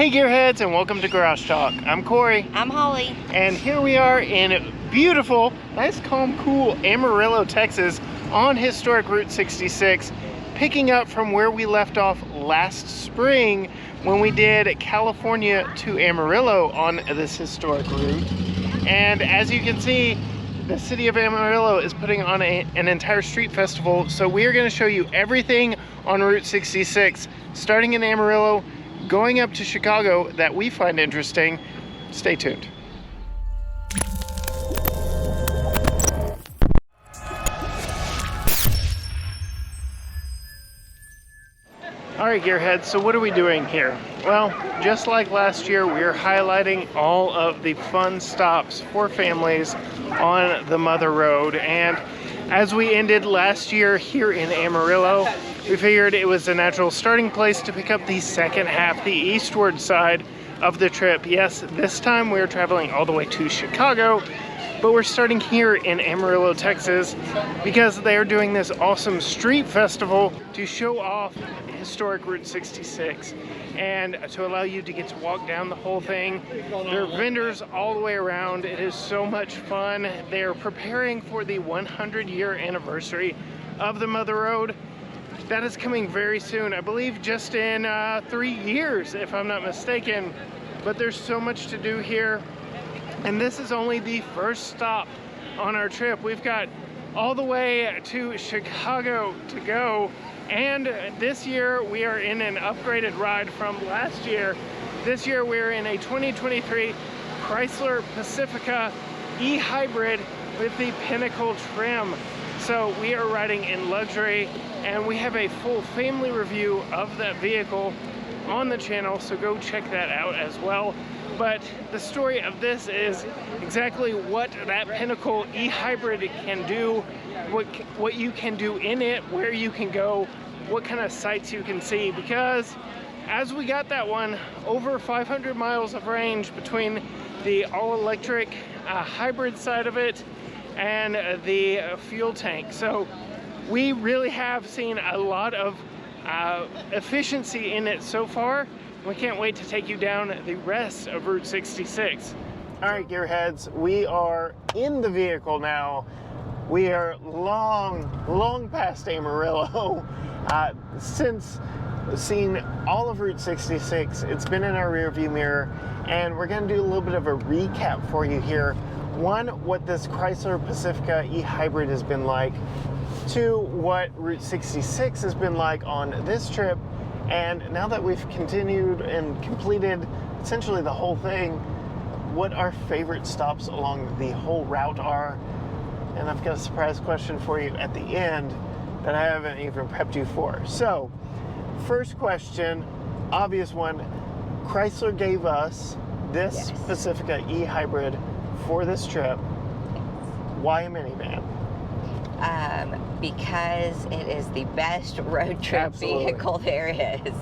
Hey Gearheads, and welcome to Garage Talk. I'm Corey. I'm Holly. And here we are in beautiful, nice, calm, cool Amarillo, Texas on historic Route 66, picking up from where we left off last spring when we did California to Amarillo on this historic route. And as you can see, the city of Amarillo is putting on an entire street festival, so we are going to show you everything on Route 66, starting in Amarillo, going up to Chicago, that we find interesting. Stay tuned. All right, Gearheads, so what are we doing here? Well, just like last year, we are highlighting all of the fun stops for families on the Mother Road. And as we ended last year here in Amarillo, we figured it was a natural starting place to pick up the second half, the eastward side of the trip. Yes, this time we are traveling all the way to Chicago, but we're starting here in Amarillo, Texas, because they are doing this awesome street festival to show off historic Route 66 and to allow you to get to walk down the whole thing. There are vendors all the way around. It is so much fun. They are preparing for the 100-year anniversary of the Mother Road. That is coming very soon, I believe just in 3 years, if I'm not mistaken. But there's so much to do here. And this is only the first stop on our trip. We've got all the way to Chicago to go. And this year we are in an upgraded ride from last year. This year we're in a 2023 Chrysler Pacifica eHybrid with the Pinnacle trim. So we are riding in luxury, and we have a full family review of that vehicle on the channel, so go check that out as well. But the story of this is exactly what that Pinnacle eHybrid can do, what you can do in it, where you can go, what kind of sights you can see, because as we got that one, over 500 miles of range between the all-electric hybrid side of it and the fuel tank. So we really have seen a lot of efficiency in it so far. We can't wait to take you down the rest of Route 66. All right, Gearheads, we are in the vehicle now. We are long past Amarillo. Since seeing all of Route 66, it's been in our rearview mirror, and we're going to do a little bit of a recap for you here. One, what this Chrysler Pacifica eHybrid has been like. Two, what Route 66 has been like on this trip. And now that we've continued and completed essentially the whole thing, what our favorite stops along the whole route are. And I've got a surprise question for you at the end that I haven't even prepped you for. So, first question, obvious one. Chrysler gave us this Pacifica eHybrid for this trip. Why a minivan? Because it is the best road trip vehicle there is.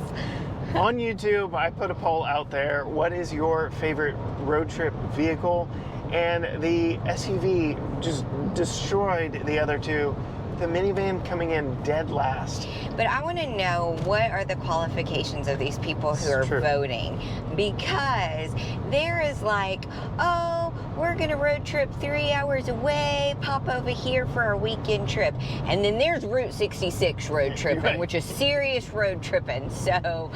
On YouTube, I put a poll out there. What is your favorite road trip vehicle? And the SUV just destroyed the other two. The minivan coming in dead last. But I want to know, what are the qualifications of these people who are voting? Because there is like, oh, we're going to road trip 3 hours away, pop over here for our weekend trip. And then there's Route 66 road tripping, which is serious road tripping. So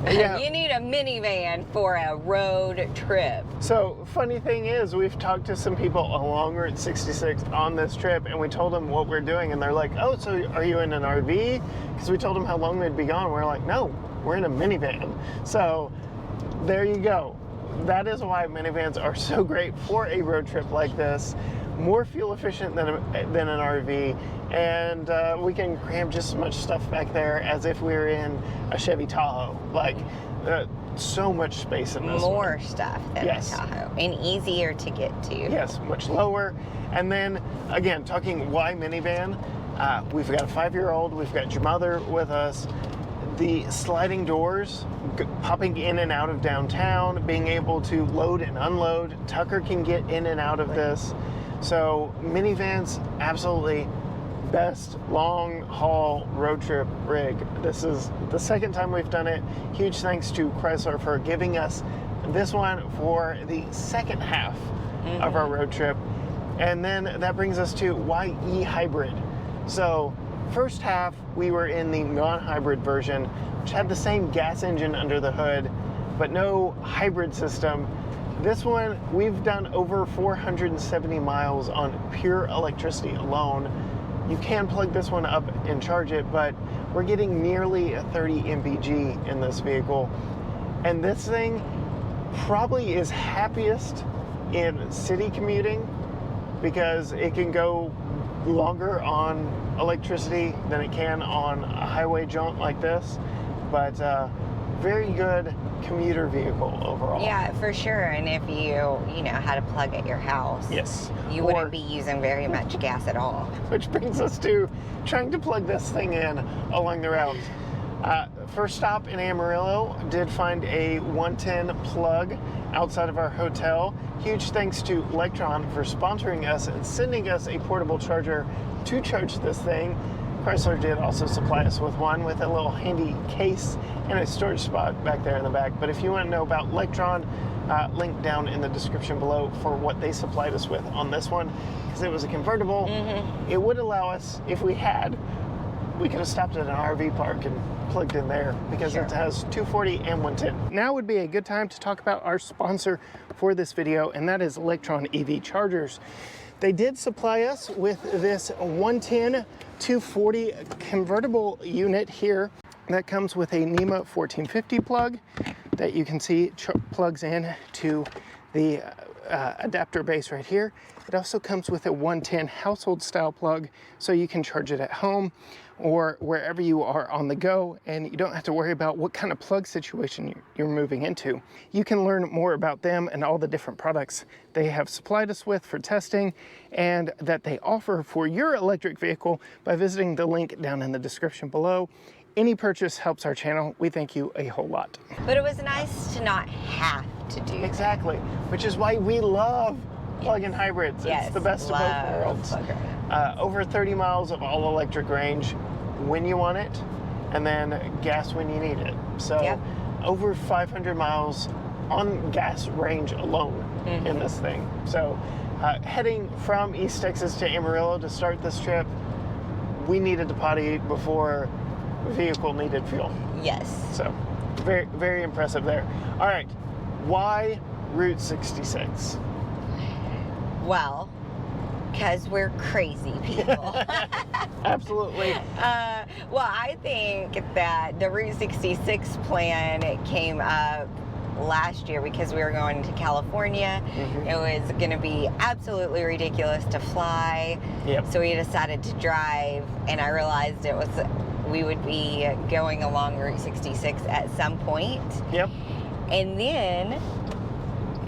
you need a minivan for a road trip. So funny thing is, we've talked to some people along Route 66 on this trip, and we told them what we're doing, and they're like, oh, so are you in an RV? Because we told them how long we'd be gone. We're like, no, we're in a minivan. So there you go. That is why minivans are so great for a road trip like this. More fuel efficient than an RV, and we can cram just as much stuff back there as if we were in a Chevy Tahoe. Like, so much space in this More stuff than a Tahoe, and easier to get to. Yes, much lower. And then, again, talking why minivan, we've got a 5-year-old, we've got your mother with us. The sliding doors, popping in and out of downtown, being able to load and unload. Tucker can get in and out of this. So minivans, absolutely best long haul road trip rig. This is the second time we've done it. Huge thanks to Chrysler for giving us this one for the second half of our road trip. And then that brings us to why eHybrid. So first half we were in the non-hybrid version, which had the same gas engine under the hood, but no hybrid system. This one, we've done over 470 miles on pure electricity alone. You can plug this one up and charge it, but we're getting nearly a 30 mpg in this vehicle. And this thing probably is happiest in city commuting because it can go longer on electricity than it can on a highway jaunt like this. But very good commuter vehicle overall. Yeah, for sure. And if you know how to plug at your house, yes, you wouldn't be using very much gas at all. Which brings us to trying to plug this thing in along the route. First stop in Amarillo, did find a 110 plug outside of our hotel. Huge thanks to Electron for sponsoring us and sending us a portable charger to charge this thing. Chrysler did also supply us with one with a little handy case and a storage spot back there in the back. But if you want to know about Electron, link down in the description below for what they supplied us with on this one, because it was a convertible. It would allow us, if we could have stopped at an RV park and plugged in there because it has 240 and 110. Now would be a good time to talk about our sponsor for this video, and that is Electron EV Chargers. They did supply us with this 110 240 convertible unit here that comes with a NEMA 1450 plug that you can see plugs in to the adapter base right here. It also comes with a 110 household style plug, so you can charge it at home or wherever you are on the go, and you don't have to worry about what kind of plug situation you're moving into. You can learn more about them and all the different products they have supplied us with for testing and that they offer for your electric vehicle by visiting the link down in the description below. Any purchase helps our channel. We thank you a whole lot. But it was nice to not have to do that. Exactly, which is why we love plug-in hybrids. Yes, it's the best of both worlds. Over 30 miles of all electric range when you want it, and then gas when you need it. So over 500 miles on gas range alone in this thing. So heading from East Texas to Amarillo to start this trip, we needed to potty before the vehicle needed fuel. Yes. So very, very impressive there. All right, why Route 66? Well, because we're crazy people. Absolutely. Well, I think that the Route 66 plan, it came up last year because we were going to California. It was going to be absolutely ridiculous to fly. So we decided to drive, and I realized we would be going along Route 66 at some point. And then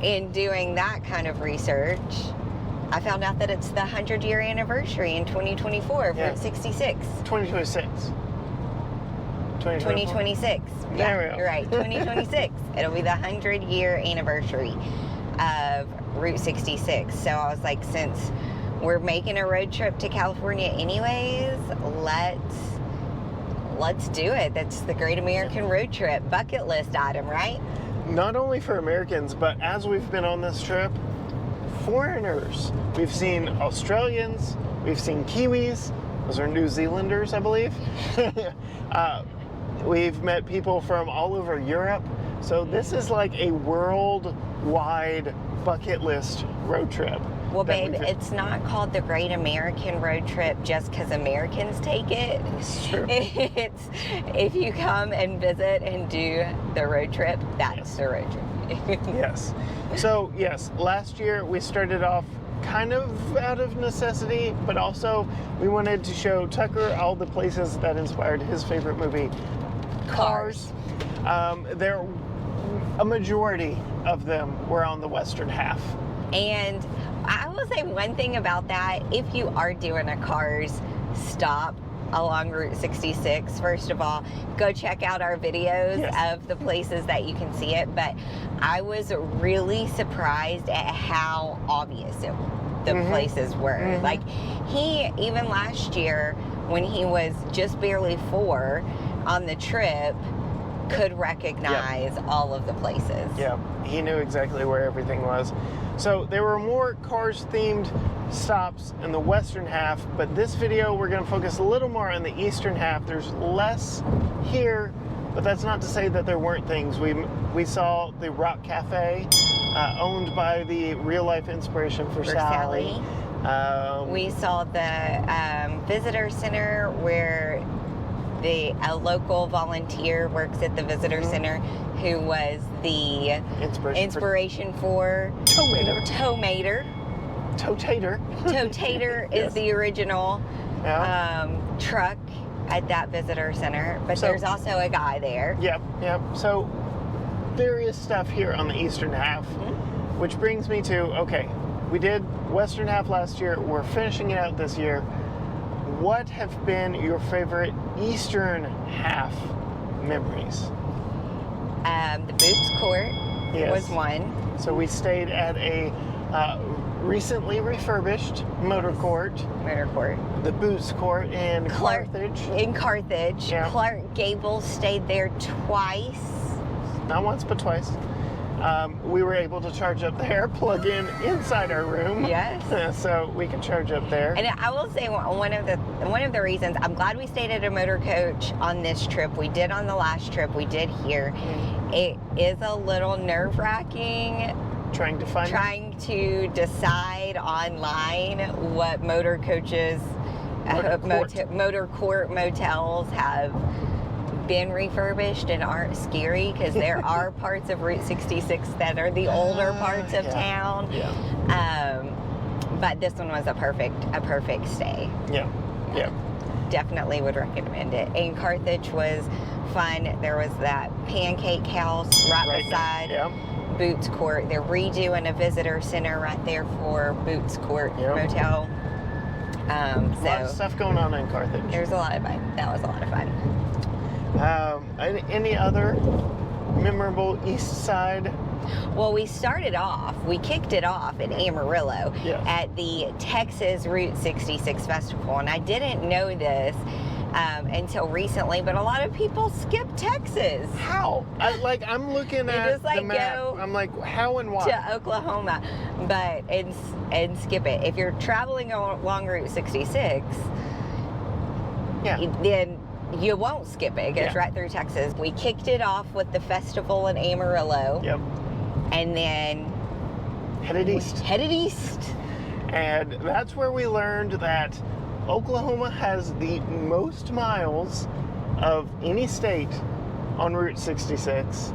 in doing that kind of research, I found out that it's the 100-year anniversary in 2024 of Route 66. 2026. 2026. There we go. You're right. 2026. It'll be the 100-year anniversary of Route 66. So I was like, since we're making a road trip to California anyways, let's do it. That's the Great American Road Trip bucket list item, right? Not only for Americans, but as we've been on this trip, foreigners. We've seen Australians, we've seen Kiwis, those are New Zealanders, I believe. We've met people from all over Europe. So this is like a worldwide bucket list road trip. Well, babe, it's not called the Great American Road Trip just because Americans take it. It's true. It's if you come and visit and do the road trip, that's the road trip. Yes. So, yes, last year we started off kind of out of necessity, but also we wanted to show Tucker all the places that inspired his favorite movie, Cars. A majority of them were on the western half. And I will say one thing about that, if you are doing a Cars stop along Route 66, first of all, go check out our videos of the places that you can see it. But I was really surprised at how obvious it the places were. Like, he, even last year, when he was just barely 4 on the trip, could recognize all of the places. Yeah, he knew exactly where everything was. So there were more Cars-themed stops in the western half, but this video we're going to focus a little more on the eastern half. There's less here, but that's not to say that there weren't things. We saw the Rock Cafe, owned by the real-life inspiration for Sally. We saw the visitor center where a local volunteer works at the visitor center who was the inspiration for Tomater. Totater is the original truck at that visitor center, but there's also a guy there. Yep. So various stuff here on the eastern half, which brings me to, okay, we did western half last year, we're finishing it out this year. What have been your favorite eastern half memories? The Boots Court was one. So we stayed at a recently refurbished motor court. The Boots Court in Carthage. Yeah. Clark Gable stayed there twice. Not once, but twice. We were able to charge up there, plug in inside our room. Yes. So we could charge up there. And I will say one of the reasons I'm glad we stayed at a motor coach on this trip. We did on the last trip. We did here. It is a little nerve-wracking trying to decide online what motor coaches, motor court motels have been reufurbish and aren't scary, because there are parts of Route 66 that are the older parts of town. But this one was a perfect stay. Definitely would recommend it. And Carthage was fun. There was that pancake house right beside Boots Court. They're redoing a visitor center right there for Boots Court Motel. A lot of stuff going on in Carthage. There's a lot of fun. That was a lot of fun. Any other memorable east side? Well, we kicked it off in Amarillo at the Texas Route 66 Festival. And I didn't know this until recently, but a lot of people skip Texas. How? I'm looking at the map. I'm like, how and why? To Oklahoma, but and skip it. If you're traveling along Route 66, then you won't skip it. It goes right through Texas. We kicked it off with the festival in Amarillo. And then headed east. And that's where we learned that Oklahoma has the most miles of any state on Route 66.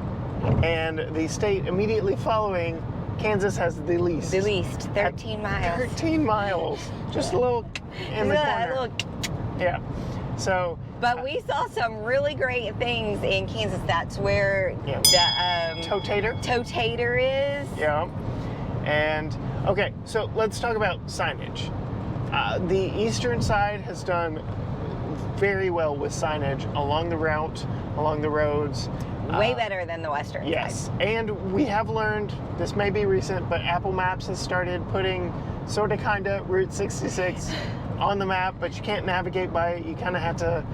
And the state immediately following, Kansas, has the least. 13 miles. 13 miles. Just a little in the corner. So, but we saw some really great things in Kansas. That's where the Totater is. And okay, so let's talk about signage. The eastern side has done very well with signage along the route, along the roads. Way better than the western side. And we have learned, this may be recent, but Apple Maps has started putting kinda Route 66 on the map, but you can't navigate by it. You kind of have to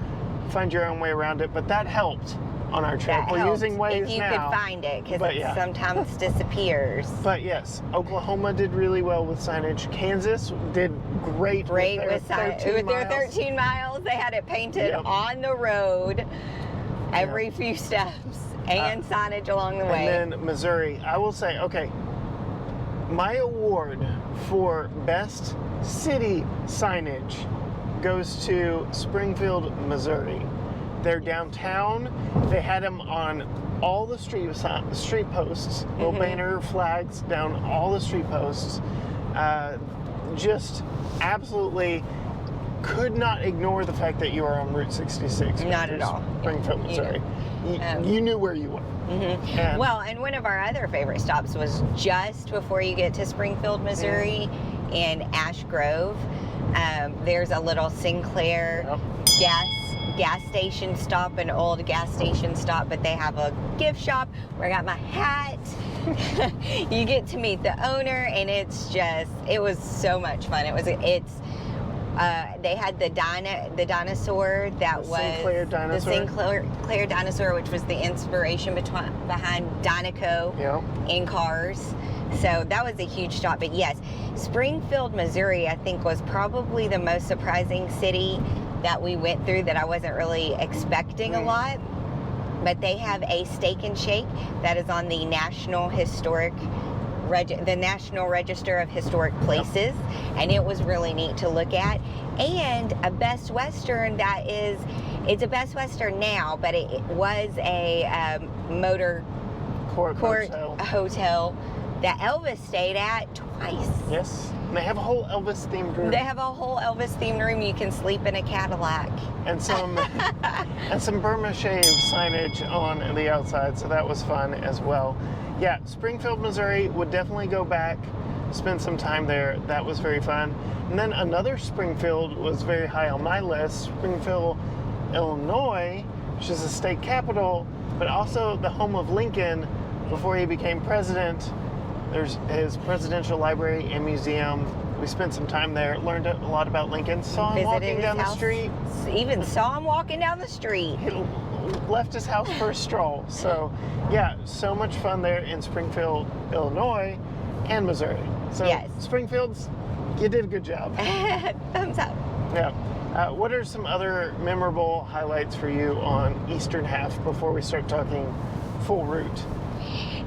find your own way around it. But that helped on our trip. We're using Waze if you now. could find it, because it sometimes disappears. But yes, Oklahoma did really well with signage. Kansas did great with their 13 miles. They had it painted on the road every few steps, and signage along the way. And then Missouri, I will say, okay, my award for best city signage goes to Springfield, Missouri. They're downtown. They had them on all the street posts, little banner flags down all the street posts. Just absolutely could not ignore the fact that you are on Route 66. Not at all. Springfield, Missouri. You knew where you were. Well, and one of our other favorite stops was just before you get to Springfield, Missouri, in Ash Grove. There's a little Sinclair gas station stop, an old gas station stop, but they have a gift shop where I got my hat. You get to meet the owner, and it was so much fun. They had the dinosaur that was Sinclair dinosaur. The Sinclair dinosaur, which was the inspiration behind Dynaco in cars. So that was a huge stop. But yes, Springfield, Missouri, I think was probably the most surprising city that we went through that I wasn't really expecting a lot. But they have a Steak and Shake that is on the National Register of Historic Places, and it was really neat to look at. And a Best Western it's a Best Western now, but it was a motor court hotel that Elvis stayed at twice. Yes. And they have a whole Elvis themed room. They have a whole Elvis themed room. You can sleep in a Cadillac. And some Burma Shave signage on the outside, so that was fun as well. Yeah, Springfield, Missouri, would definitely go back, spend some time there. That was very fun. And then another Springfield was very high on my list, Springfield, Illinois, which is the state capital, but also the home of Lincoln before he became president. There's his presidential library and museum. We spent some time there, learned a lot about Lincoln, saw him walking down the street. Even saw him walking down the street. He left his house for a stroll. So, yeah, so much fun there in Springfield, Illinois, and Missouri. So, yes. Springfield's, you did a good job. Thumbs up. Yeah. What are some other memorable highlights for you on Eastern Half before we start talking full route?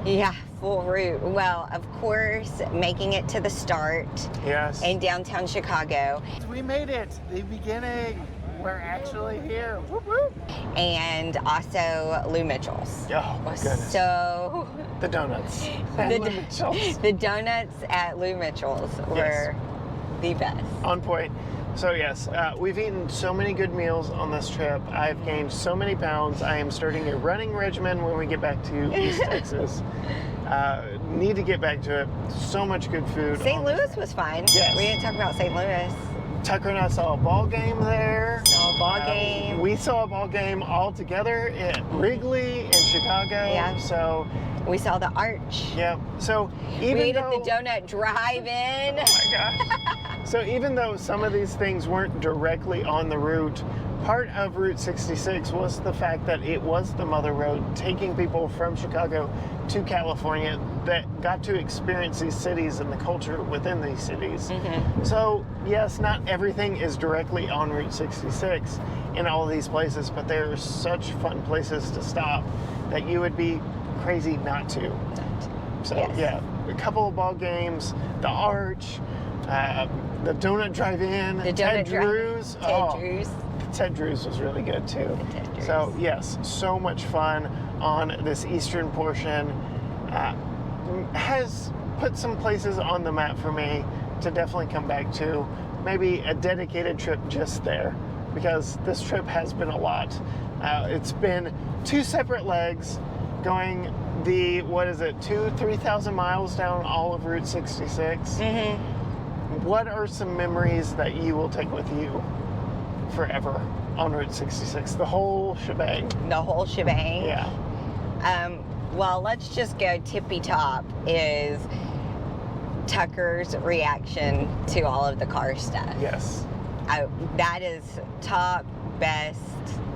Yeah, full route. Well, of course, making it to the start. Yes. In downtown Chicago. We made it. The beginning. We're actually here. Whoop, whoop. And also Lou Mitchell's. Oh, my goodness. So... The donuts. Lou Mitchell's. The donuts at Lou Mitchell's were the best. On point. So yes, we've eaten so many good meals on this trip. I've gained so many pounds. I am starting a running regimen when we get back to East Texas. Need to get back to it. So much good food. St. Louis was fun. Yes. We didn't talk about St. Louis. Tucker and I saw a ball game there. Saw a ball game. We saw a ball game all together at Wrigley in Chicago. Yeah. So we saw the Arch. Yeah. So even we ate at the Donut Drive-In. Oh my gosh. So even though some of these things weren't directly on the route, part of Route 66 was the fact that it was the mother road, taking people from Chicago to California that got to experience these cities and the culture within these cities. Mm-hmm. So yes, not everything is directly on Route 66 in all of these places, but there are such fun places to stop that you would be crazy not to. So yeah, a couple of ball games, the Arch, the Donut Drive-In, Ted Drew's. Ted Drew's was really good too. So yes, so much fun on this eastern portion. Has put some places on the map for me to definitely come back to. Maybe a dedicated trip just there, because this trip has been a lot. It's been 2 separate legs going the, 3,000 miles down all of Route 66. Mm-hmm. What are some memories that you will take with you forever on Route 66? The whole shebang. The whole shebang? Yeah. Well, let's just go tippy top is Tucker's reaction to all of the car stuff. Yes. That is top, best.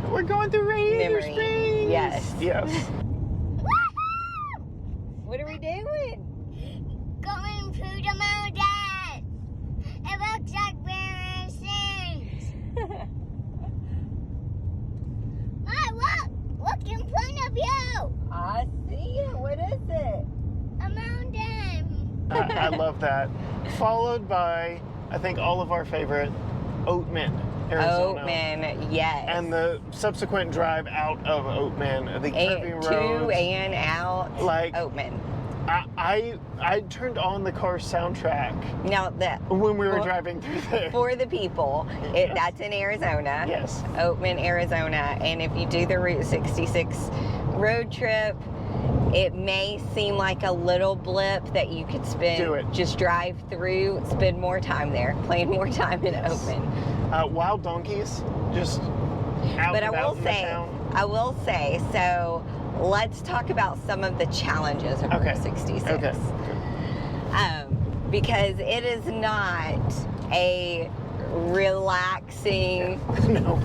We're going through radiator springs. Yes. Yes. What are we doing? Going through the mountain. It looks like we're in Sims. Look in front of you. I see it. What is it? A mountain. I love that. Followed by, I think, all of our favorite, Oatman, Arizona. Oatman, yes. And the subsequent drive out of Oatman, the curving roads. To and out, like Oatman. I turned on the car soundtrack Now when we were driving through there. For the people, that's in Arizona. Yes. Oatman, Arizona. And if you do the Route 66 road trip, it may seem like a little blip that you could just drive through, spend more time there, playing more time in Oatman. Wild donkeys, just out But and I about will in the say, town? so let's talk about some of the challenges of Okay. Route 66. Okay. Because it is not a relaxing No.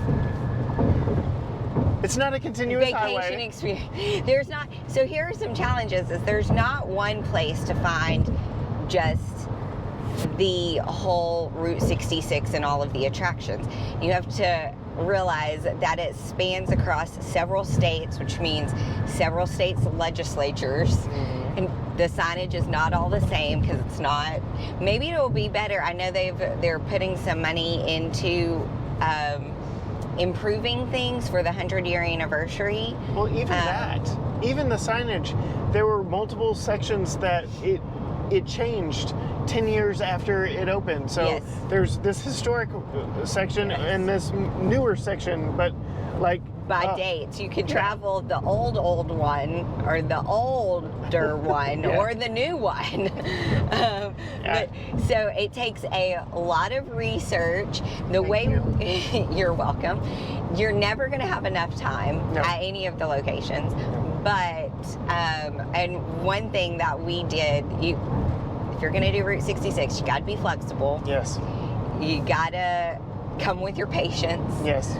It's not a continuous vacation highway. experience. There's not. So here are some challenges. Is there's not one place to find just the whole Route 66 and all of the attractions. You have to realize that it spans across several states, which means several states' legislatures. Mm-hmm. And the signage is not all the same because it's not. Maybe it'll be better. I know they're putting some money into improving things for the 100-year anniversary. Well, even the signage, there were multiple sections that it changed 10 years after it opened. So Yes. there's this historic section Yes. and this newer section, but like By dates, you could yeah. travel the old one, or the older one, Yeah. or the new one. But, so it takes a lot of research. You're welcome. You're never going to have enough time at any of the locations. But and one thing that we did, if you're going to do Route 66, you got to be flexible. Yes. You got to come with your patience. Yes.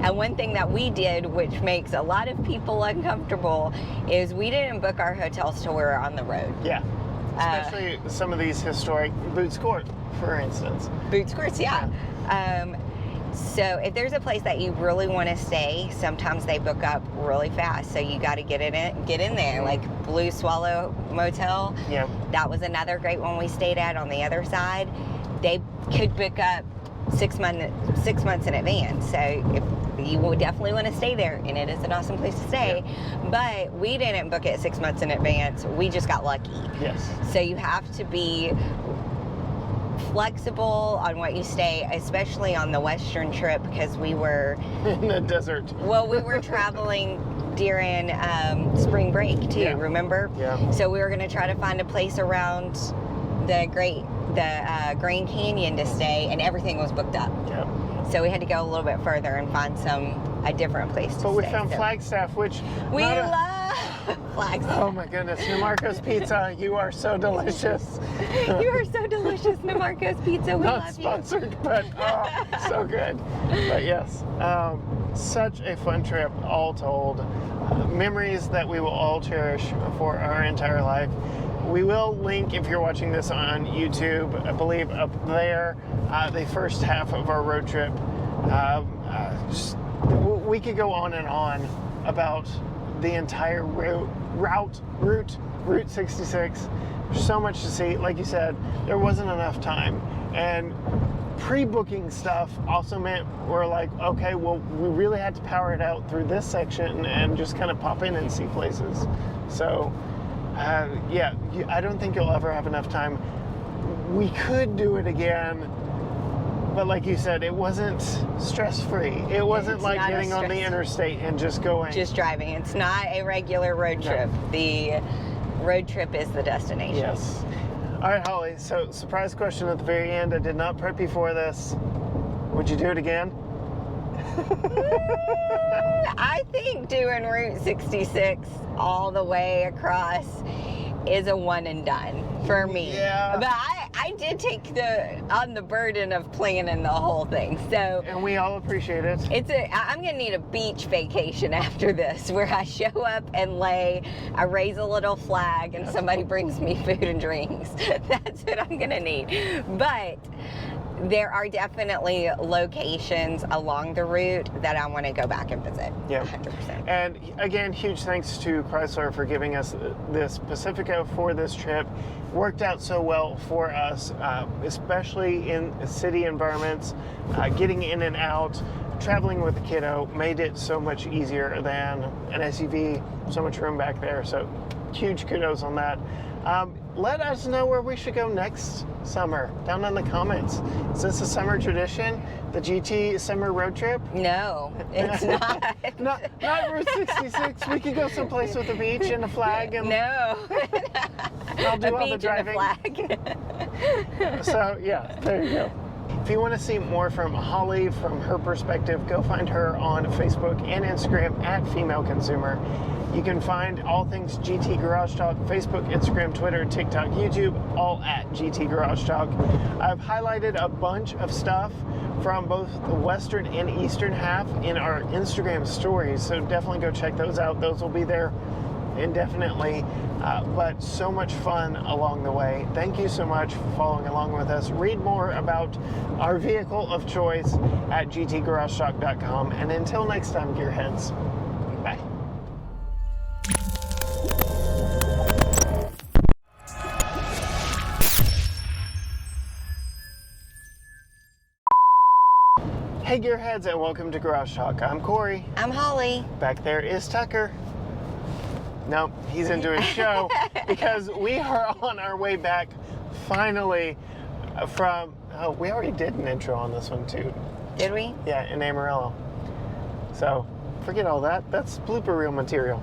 And one thing that we did, which makes a lot of people uncomfortable, is we didn't book our hotels till we were on the road. Yeah. Especially some of these historic Boots Court, for instance. Boots Courts, yeah. So if there's a place that you really want to stay, sometimes they book up really fast. So you got to get in there. Like Blue Swallow Motel. Yeah. That was another great one we stayed at on the other side. They could book up 6 months in advance. So if you will definitely want to stay there, and it is an awesome place to stay. Yeah. But we didn't book it 6 months in advance. We just got lucky. Yes. So you have to be flexible on what you stay, especially on the Western trip, because we were In the desert. well, we were traveling during spring break too. Yeah. Remember? Yeah. So we were going to try to find a place around the Grand Canyon to stay, and everything was booked up. Yeah. So we had to go a little bit further and find a different place to stay. But we found So Flagstaff, which we not a- love Flagstaff. Oh my goodness, Namarco's Pizza, you are so delicious. You are so delicious, Namarco's Pizza. We Not love sponsored, but so good. But yes, such a fun trip, all told. Memories that we will all cherish for our entire life. We will link, if you're watching this on YouTube, I believe up there, the first half of our road trip. We could go on and on about the entire Route 66. There's so much to see. Like you said, there wasn't enough time. And pre-booking stuff also meant we're like, okay, well, we really had to power it out through this section and just kind of pop in and see places. So, yeah, I don't think you'll ever have enough time. We could do it again, but like you said, it wasn't stress-free. It wasn't It's like not getting on the stress- interstate and just going. Just driving. It's not a regular road No. trip. The road trip is the destination. Yes. All right, Holly, so surprise question at the very end. I did not prep you for this. Would you do it again? I think doing Route 66 all the way across is a one and done for me. Yeah. But I did take on the burden of planning the whole thing. So And we all appreciate it. I'm gonna need a beach vacation after this, where I show up and I raise a little flag, and somebody brings me food and drinks. That's what I'm gonna need. But there are definitely locations along the route that I want to go back and visit. Yeah. 100%. And again, huge thanks to Chrysler for giving us this Pacifica for this trip. Worked out so well for us, especially in city environments, getting in and out, traveling with a kiddo made it so much easier than an SUV, so much room back there. So huge kudos on that. Let us know where we should go next summer down in the comments. Is this a summer tradition? The GT summer road trip? No, it's not. Not Route 66. We could go someplace with a beach and a flag, and No. I'll do A all the beach and a driving. flag. So yeah, there you go. If you want to see more from Holly, from her perspective, go find her on Facebook and Instagram at Female Consumer. You can find all things GT Garage Talk, Facebook, Instagram, Twitter, TikTok, YouTube, all at GT Garage Talk. I've highlighted a bunch of stuff from both the western and eastern half in our Instagram stories, so definitely go check those out. Those will be there indefinitely, but so much fun along the way. Thank you so much for following along with us. Read more about our vehicle of choice at gtgaragetalk.com, and until next time, gearheads, bye. Hey gearheads, and welcome to Garage Talk. I'm Corey. I'm Holly. Back there is Tucker. Nope, he's into his show because we are on our way back finally from, oh, we already did an intro on this one too. Did we? Yeah, in Amarillo. So forget all that. That's blooper reel material.